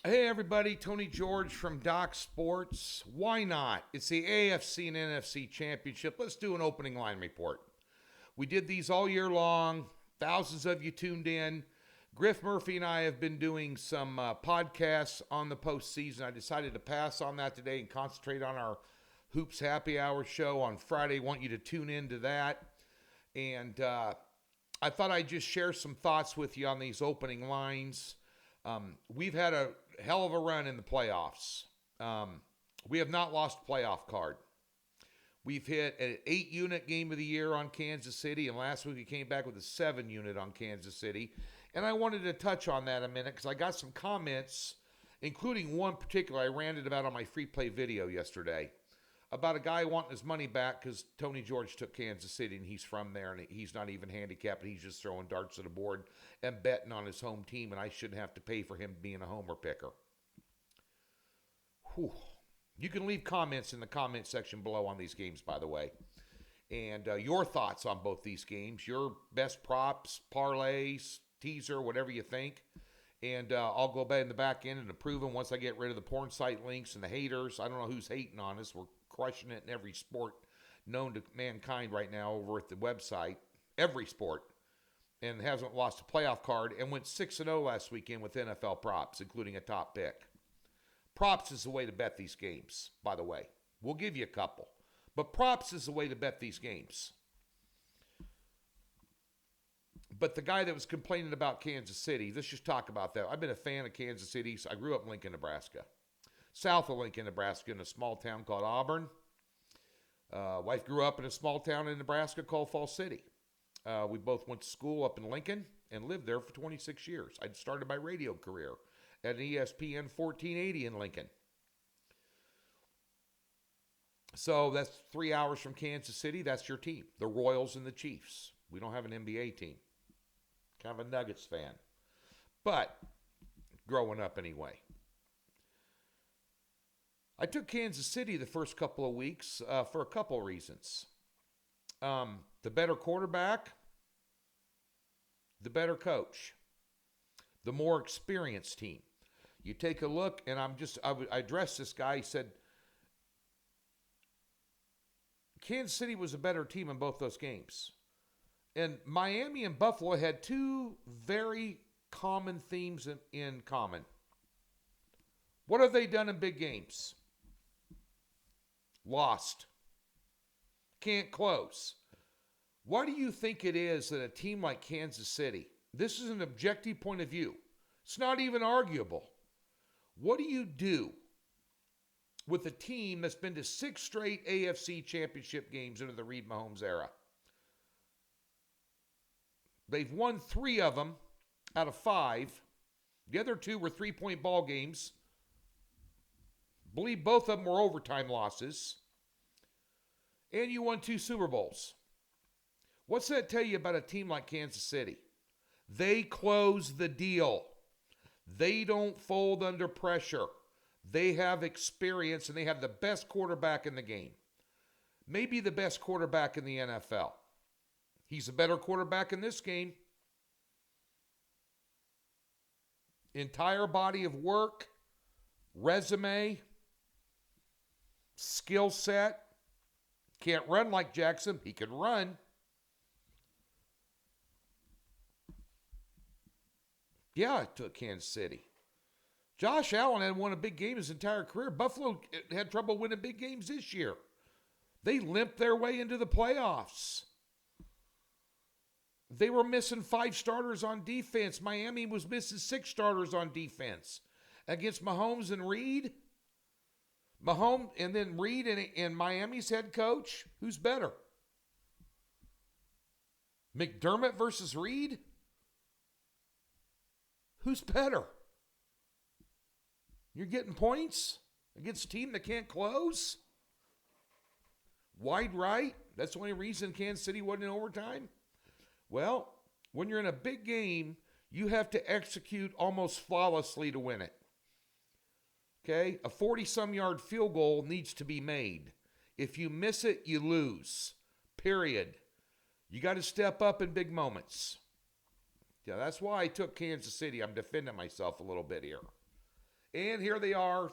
Hey everybody, Tony George from Doc Sports. Why not? It's the AFC and NFC Championship. Let's do an opening line report. We did these all year long. Thousands of you tuned in. Griff Murphy and I have been doing some podcasts on the postseason. I decided to pass on that today and concentrate on our Hoops Happy Hour show on Friday. Want you to tune into that. And I thought I'd just share some thoughts with you on these opening lines. We've had a hell of a run in the playoffs. We have not lost a playoff card. We've hit an 8-unit game of the year on Kansas City, and last week we came back with a 7-unit on Kansas City. And I wanted to touch on that a minute because I got some comments, including one particular I ranted about on my free play video yesterday, about a guy wanting his money back because Tony George took Kansas City and he's from there and he's not even handicapped, and he's just throwing darts at a board and betting on his home team, and I shouldn't have to pay for him being a homer picker. Whew. You can leave comments in the comment section below on these games, by the way, and your thoughts on both these games, your best props, parlays, teaser, whatever you think. And I'll go back in the back end and approve them once I get rid of the porn site links and the haters. I don't know who's hating on us. We're crushing it in every sport known to mankind right now over at the website. Every sport. And hasn't lost a playoff card and went 6-0 last weekend with NFL props, including a top pick. Props is the way to bet these games, by the way. We'll give you a couple. But props is the way to bet these games. But the guy that was complaining about Kansas City, let's just talk about that. I've been a fan of Kansas City. I grew up in Lincoln, Nebraska. South of Lincoln, Nebraska, in a small town called Auburn. Wife grew up in a small town in Nebraska called Fall City. We both went to school up in Lincoln and lived there for 26 years. I started my radio career at an ESPN 1480 in Lincoln. So that's 3 hours from Kansas City. That's your team, the Royals and the Chiefs. We don't have an NBA team. Kind of a Nuggets fan. But growing up anyway. I took Kansas City the first couple of weeks for a couple of reasons. The better quarterback, the better coach, the more experienced team. You take a look, and I addressed this guy. He said, Kansas City was a better team in both those games. And Miami and Buffalo had two very common themes in common. What have they done in big games? Lost. Can't close. Why do you think it is that a team like Kansas City, this is an objective point of view, it's not even arguable. What do you do with a team that's been to 6 straight AFC championship games under the Reid Mahomes era? They've won 3 of them out of 5. The other 2 were 3-point ball games. I believe both of them were overtime losses. And you won 2 Super Bowls. What's that tell you about a team like Kansas City? They close the deal. They don't fold under pressure. They have experience, and they have the best quarterback in the game. Maybe the best quarterback in the NFL. He's a better quarterback in this game. Entire body of work, resume, skill set. Can't run like Jackson. He can run. Yeah, I took Kansas City. Josh Allen had won a big game his entire career. Buffalo had trouble winning big games this year. They limped their way into the playoffs. They were missing 5 starters on defense. Miami was missing 6 starters on defense. Against Mahomes and Reid. Mahomes and then Reid and Miami's head coach. Who's better? McDermott versus Reid? Who's better? You're getting points against a team that can't close? Wide right? That's the only reason Kansas City wasn't in overtime? Well, when you're in a big game, you have to execute almost flawlessly to win it. Okay? A 40-some yard field goal needs to be made. If you miss it, you lose. Period. You got to step up in big moments. Yeah, that's why I took Kansas City. I'm defending myself a little bit here. And here they are.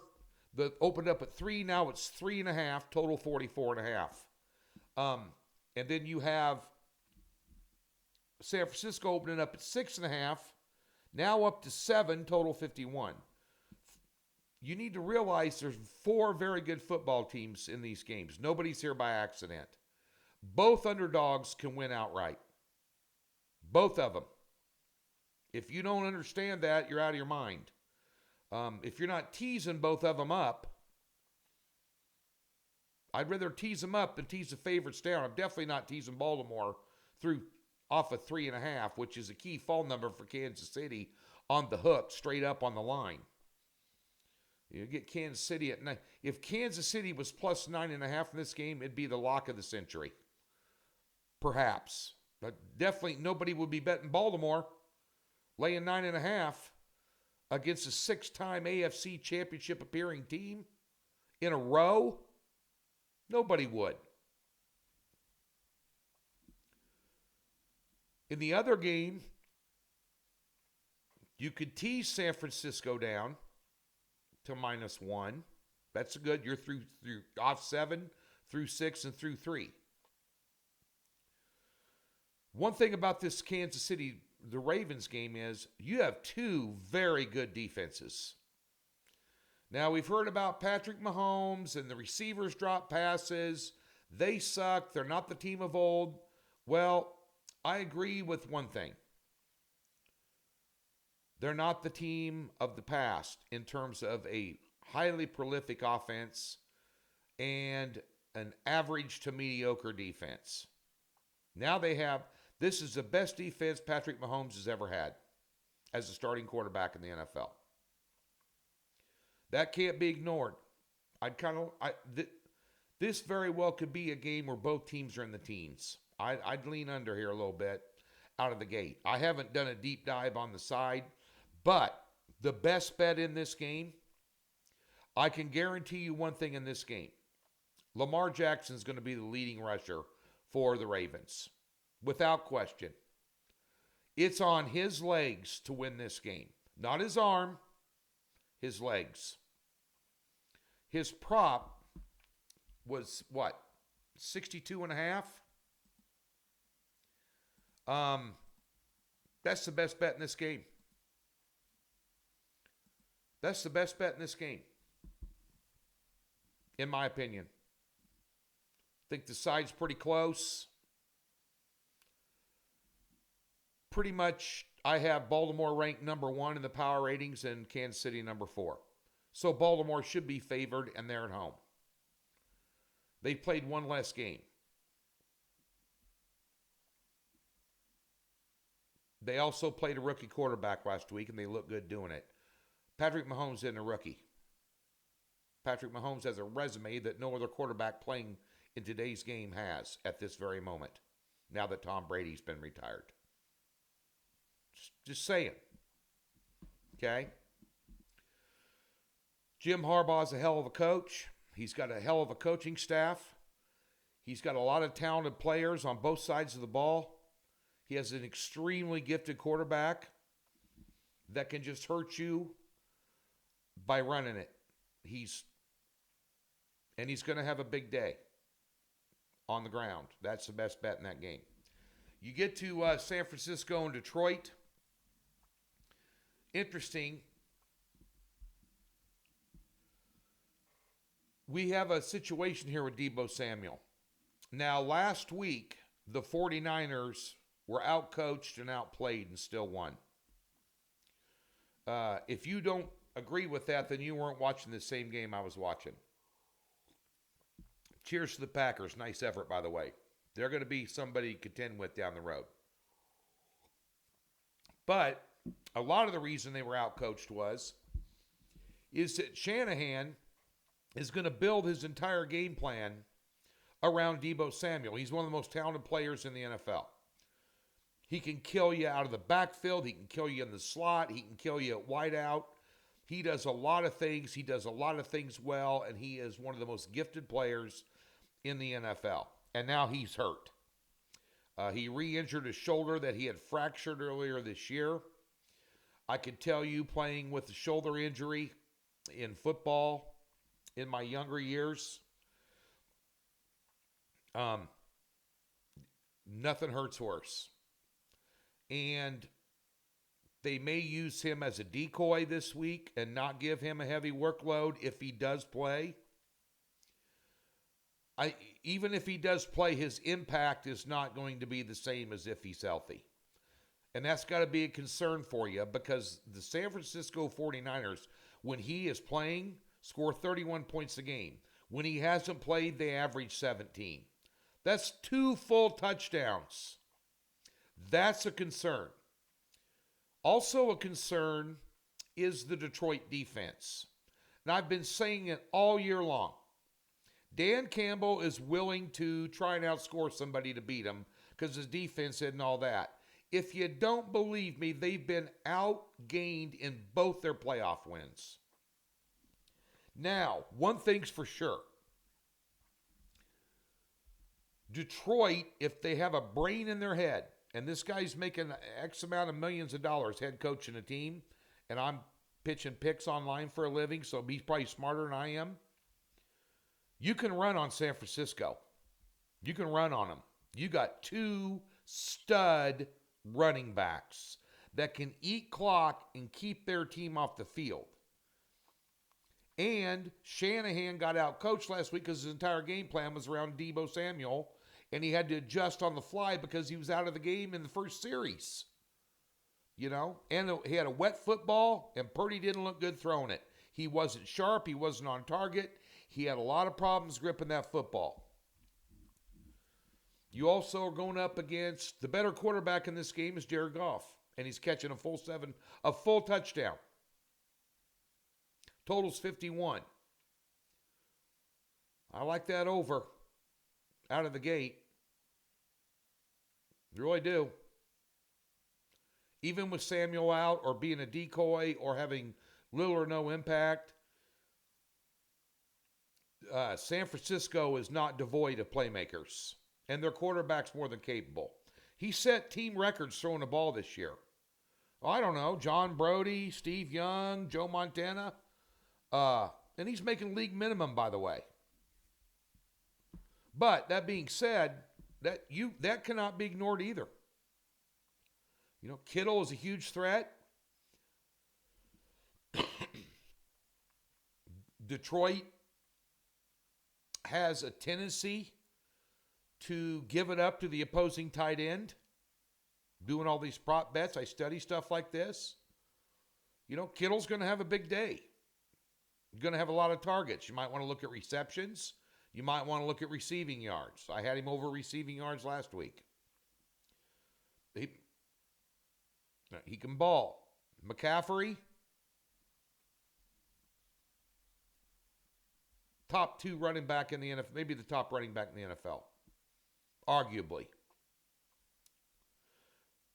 The opened up at 3. Now it's 3.5. Total 44.5. And then you have San Francisco opening up at 6.5. Now up to 7. Total 51. You need to realize there's 4 very good football teams in these games. Nobody's here by accident. Both underdogs can win outright. Both of them. If you don't understand that, you're out of your mind. If you're not teasing both of them up, I'd rather tease them up than tease the favorites down. I'm definitely not teasing Baltimore off of 3.5, which is a key fall number for Kansas City on the hook, straight up on the line. You get Kansas City at 9. If Kansas City was plus 9.5 in this game, it'd be the lock of the century. Perhaps. But definitely nobody would be betting Baltimore laying 9.5 against a 6-time AFC championship appearing team in a row. Nobody would. In the other game, you could tease San Francisco down to -1. That's good. You're through off 7, through 6, and through 3. One thing about this Kansas City, the Ravens game is you have 2 very good defenses. Now, we've heard about Patrick Mahomes and the receivers drop passes. They suck. They're not the team of old. Well, I agree with one thing. They're not the team of the past in terms of a highly prolific offense and an average to mediocre defense. Now this is the best defense Patrick Mahomes has ever had as a starting quarterback in the NFL. That can't be ignored. This very well could be a game where both teams are in the teens. I'd lean under here a little bit out of the gate. I haven't done a deep dive on the side, but the best bet in this game, I can guarantee you one thing in this game. Lamar Jackson's going to be the leading rusher for the Ravens, without question. It's on his legs to win this game. Not his arm, his legs. His prop was what? 62.5? That's the best bet in this game. That's the best bet in this game, in my opinion. I think the side's pretty close. Pretty much, I have Baltimore ranked number 1 in the power ratings and Kansas City number 4. So Baltimore should be favored, and they're at home. They've played one less game. They also played a rookie quarterback last week, and they look good doing it. Patrick Mahomes isn't a rookie. Patrick Mahomes has a resume that no other quarterback playing in today's game has at this very moment, now that Tom Brady's been retired. Just saying. Okay? Jim Harbaugh's a hell of a coach. He's got a hell of a coaching staff. He's got a lot of talented players on both sides of the ball. He has an extremely gifted quarterback that can just hurt you by running it. He's going to have a big day on the ground. That's the best bet in that game. You get to San Francisco and Detroit. Interesting. We have a situation here with Deebo Samuel. Now, last week, the 49ers were outcoached and outplayed and still won. If you don't agree with that, then you weren't watching the same game I was watching. Cheers to the Packers. Nice effort, by the way. They're going to be somebody to contend with down the road. But a lot of the reason they were outcoached is that Shanahan is going to build his entire game plan around Deebo Samuel. He's one of the most talented players in the NFL. He can kill you out of the backfield. He can kill you in the slot. He can kill you at wideout. He does a lot of things. He does a lot of things well, and he is one of the most gifted players in the NFL. And now he's hurt. He re-injured his shoulder that he had fractured earlier this year. I can tell you, playing with a shoulder injury, in football in my younger years. Nothing hurts worse. And they may use him as a decoy this week and not give him a heavy workload if he does play. Even if he does play, his impact is not going to be the same as if he's healthy. And that's got to be a concern for you, because the San Francisco 49ers, when he is playing, score 31 points a game. When he hasn't played, they average 17. That's 2 full touchdowns. That's a concern. Also a concern is the Detroit defense. And I've been saying it all year long. Dan Campbell is willing to try and outscore somebody to beat him because his defense isn't all that. If you don't believe me, they've been outgained in both their playoff wins. Now, one thing's for sure. Detroit, if they have a brain in their head, and this guy's making X amount of millions of dollars head coaching a team, and I'm pitching picks online for a living, so he's probably smarter than I am. You can run on San Francisco. You can run on them. You got 2 stud running backs that can eat clock and keep their team off the field. And Shanahan got out coached last week because his entire game plan was around Deebo Samuel, and he had to adjust on the fly because he was out of the game in the first series. You know, and he had a wet football, and Purdy didn't look good throwing it. He wasn't sharp. He wasn't on target. He had a lot of problems gripping that football. You also are going up against the better quarterback in this game is Jared Goff, and he's catching a full touchdown. Total's 51. I like that over out of the gate. I really do. Even with Samuel out or being a decoy or having little or no impact, San Francisco is not devoid of playmakers, and their quarterback's more than capable. He set team records throwing the ball this year. I don't know, John Brody, Steve Young, Joe Montana, and he's making league minimum, by the way. But that being said, that cannot be ignored either. You know, Kittle is a huge threat. Detroit has a tendency to give it up to the opposing tight end. Doing all these prop bets, I study stuff like this. You know, Kittle's going to have a big day. He's going to have a lot of targets. You might want to look at receptions. You might want to look at receiving yards. I had him over receiving yards last week. He can ball. McCaffrey, top 2 running back in the NFL, maybe the top running back in the NFL, arguably.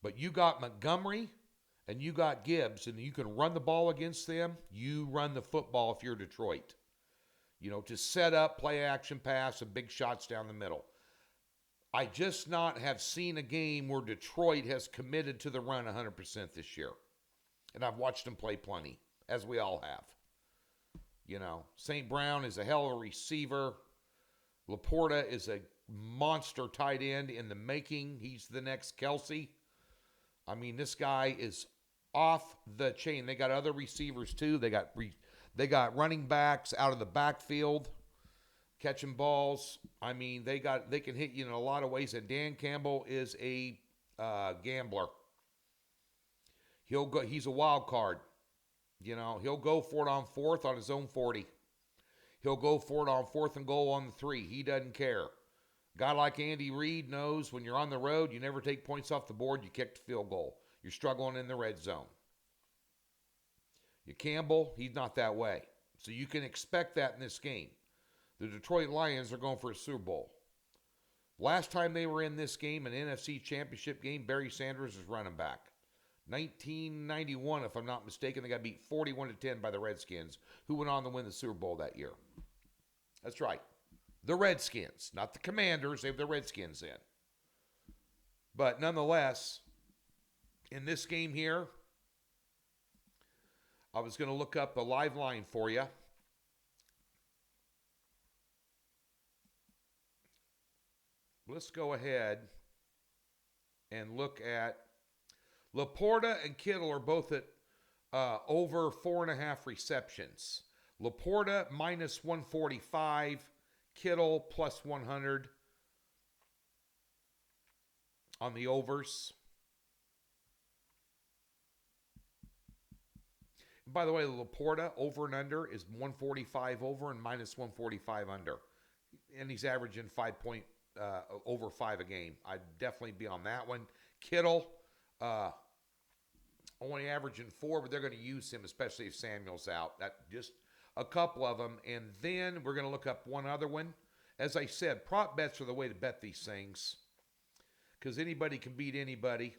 But you got Montgomery and you got Gibbs, and you can run the ball against them. You run the football if you're Detroit. You know, to set up, play action pass, and big shots down the middle. I just not have seen a game where Detroit has committed to the run 100% this year. And I've watched them play plenty, as we all have. You know, St. Brown is a hell of a receiver. Laporta is a monster tight end in the making. He's the next Kelsey. I mean, this guy is off the chain. They got other receivers too. They got running backs out of the backfield catching balls. I mean, they can hit you in a lot of ways. And Dan Campbell is a gambler. He's a wild card. You know, he'll go for it on 4th on his own 40. He'll go for it on 4th and goal on the 3. He doesn't care. A guy like Andy Reid knows when you're on the road, you never take points off the board, you kick the field goal. You're struggling in the red zone. Campbell, he's not that way. So you can expect that in this game. The Detroit Lions are going for a Super Bowl. Last time they were in this game, an NFC championship game, Barry Sanders was running back. 1991, if I'm not mistaken, they got beat 41-10 by the Redskins, who went on to win the Super Bowl that year. That's right. The Redskins, not the Commanders. They have the Redskins in. But nonetheless, in this game here, I was going to look up a live line for you. Let's go ahead and look at Laporta and Kittle are both at over 4.5 receptions. Laporta minus 145, Kittle plus 100 on the overs. And by the way, Laporta over and under is 145 over and minus 145 under. And he's averaging over 5 a game. I'd definitely be on that one. Kittle, only averaging 4, but they're going to use him, especially if Samuel's out. That just a couple of them. And then we're going to look up one other one. As I said, prop bets are the way to bet these things because anybody can beat anybody.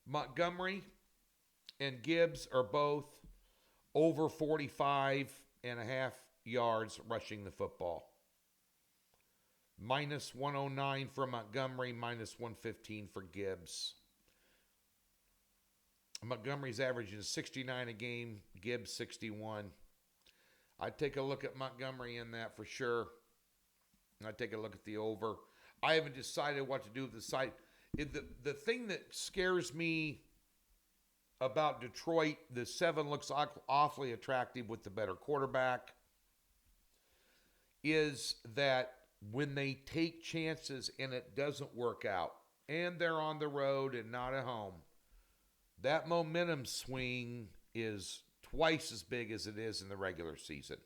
Montgomery and Gibbs are both over 45.5 yards rushing the football. Minus 109 for Montgomery, minus 115 for Gibbs. Montgomery's averaging 69 a game, Gibbs 61. I'd take a look at Montgomery in that for sure. I'd take a look at the over. I haven't decided what to do with the site. The thing that scares me about Detroit, the 7 looks awfully attractive with the better quarterback, is that when they take chances and it doesn't work out, and they're on the road and not at home, that momentum swing is twice as big as it is in the regular season.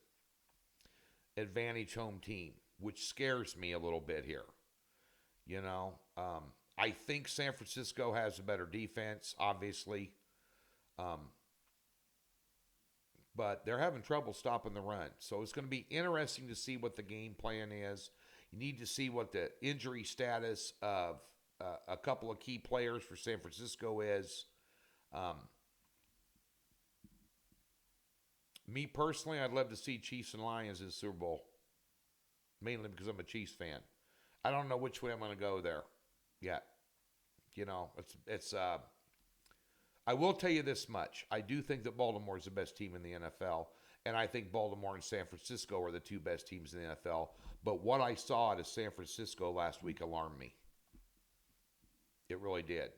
Advantage home team, which scares me a little bit here. You know, I think San Francisco has a better defense, obviously. But they're having trouble stopping the run. So it's going to be interesting to see what the game plan is. You need to see what the injury status of a couple of key players for San Francisco is. Me personally, I'd love to see Chiefs and Lions in the Super Bowl. Mainly because I'm a Chiefs fan. I don't know which way I'm going to go there yet. You know, I will tell you this much. I do think that Baltimore is the best team in the NFL, and I think Baltimore and San Francisco are the 2 best teams in the NFL. But what I saw out of San Francisco last week alarmed me. It really did.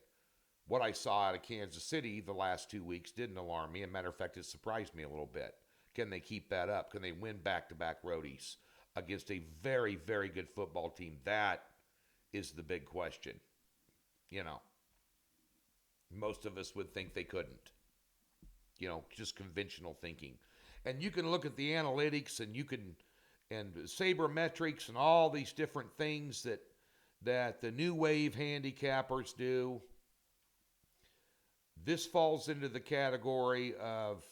What I saw out of Kansas City the last 2 weeks didn't alarm me. As a matter of fact, it surprised me a little bit. Can they keep that up? Can they win back-to-back roadies against a very, very good football team? That is the big question. You know, most of us would think they couldn't. You know, just conventional thinking. And you can look at the analytics and sabermetrics and all these different things that the new wave handicappers do. This falls into the category of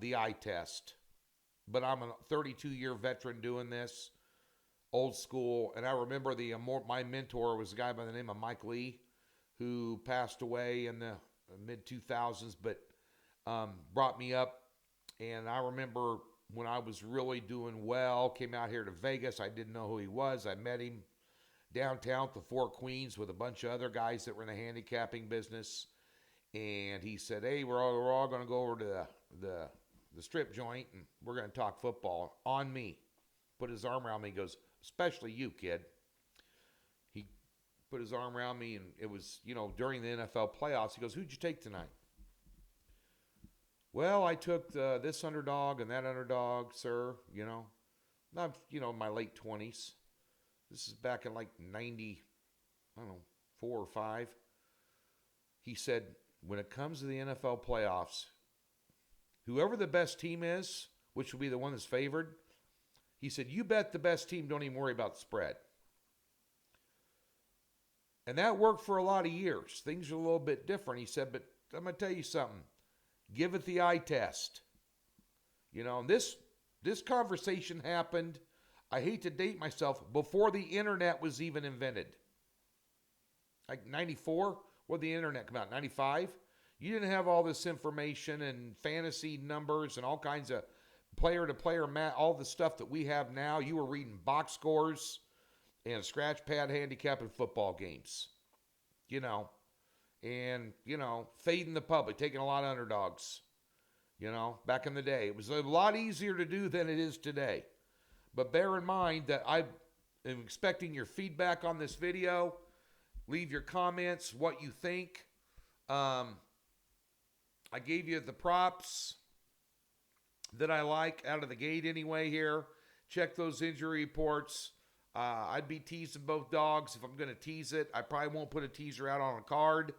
the eye test. But I'm a 32-year veteran doing this, old school. And I remember my mentor was a guy by the name of Mike Lee, who passed away in the mid-2000s, but brought me up. And I remember when I was really doing well, came out here to Vegas. I didn't know who he was. I met him downtown at the Four Queens with a bunch of other guys that were in the handicapping business. And he said, hey, we're all going to go over to the strip joint, and we're going to talk football on me. Put his arm around me. He goes, especially you, kid. He put his arm around me, and it was, you know, during the NFL playoffs. He goes, who'd you take tonight? Well, I took this underdog and that underdog, sir. You know, I'm, in my late 20s. This is back in like 90, 4 or 5. He said, when it comes to the NFL playoffs, whoever the best team is, which will be the one that's favored, he said, you bet the best team, don't even worry about the spread. And that worked for a lot of years. Things are a little bit different. He said, but I'm going to tell you something. Give it the eye test. You know, this conversation happened, I hate to date myself, before the internet was even invented. Like 94? When did the internet come out? 95? You didn't have all this information and fantasy numbers and all kinds of player-to-player all the stuff that we have now. You were reading box scores and scratch pad handicapping football games. you know, and, you know, fading the public, taking a lot of underdogs. You know, back in the day, it was a lot easier to do than it is today. But bear in mind that I am expecting your feedback on this video. Leave your comments, what you think. I gave you the props that I like out of the gate anyway here. Check those injury reports. I'd be teasing both dogs if I'm going to tease it. I probably won't put a teaser out on a card,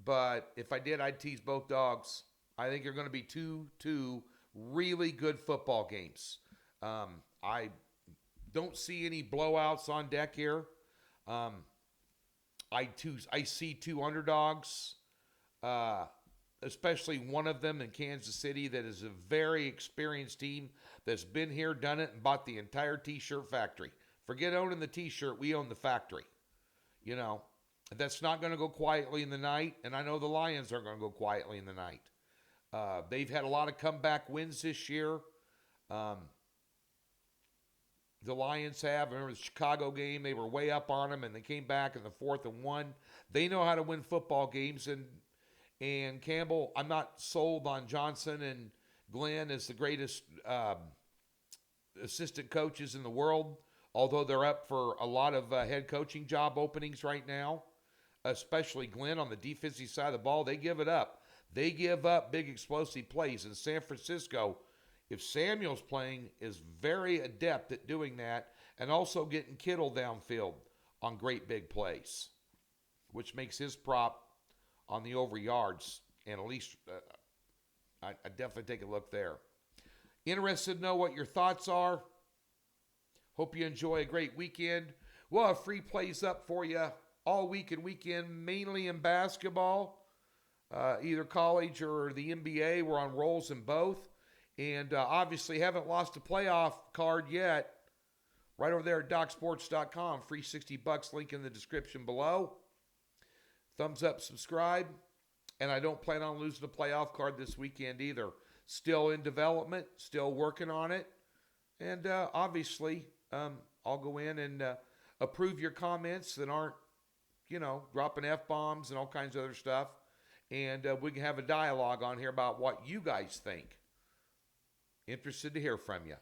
but if I did, I'd tease both dogs. I think they're going to be two really good football games. I don't see any blowouts on deck here. I see two underdogs, especially one of them in Kansas City that is a very experienced team that's been here, done it, and bought the entire T-shirt factory. Forget owning the T-shirt. We own the factory. You know, that's not going to go quietly in the night, and I know the Lions aren't going to go quietly in the night. They've had a lot of comeback wins this year. The Lions have. I remember the Chicago game. They were way up on them, and they came back in the 4th and 1. They know how to win football games, and Campbell, I'm not sold on Johnson and Glenn as the greatest assistant coaches in the world, although they're up for a lot of head coaching job openings right now, especially Glenn on the defensive side of the ball. They give it up. They give up big explosive plays. In San Francisco, if Samuel's playing, is very adept at doing that and also getting Kittle downfield on great big plays, which makes his prop on the over yards, and at least I definitely take a look there. Interested to know what your thoughts are. Hope you enjoy a great weekend. We'll have free plays up for you all week and weekend, mainly in basketball. Either college or the NBA. We're on rolls in both. And obviously haven't lost a playoff card yet. Right over there at DocSports.com. Free $60. Link in the description below. Thumbs up, subscribe. And I don't plan on losing a playoff card this weekend either. Still in development. Still working on it. And obviously, I'll go in and approve your comments that aren't, you know, dropping F-bombs and all kinds of other stuff. And we can have a dialogue on here about what you guys think. Interested to hear from you.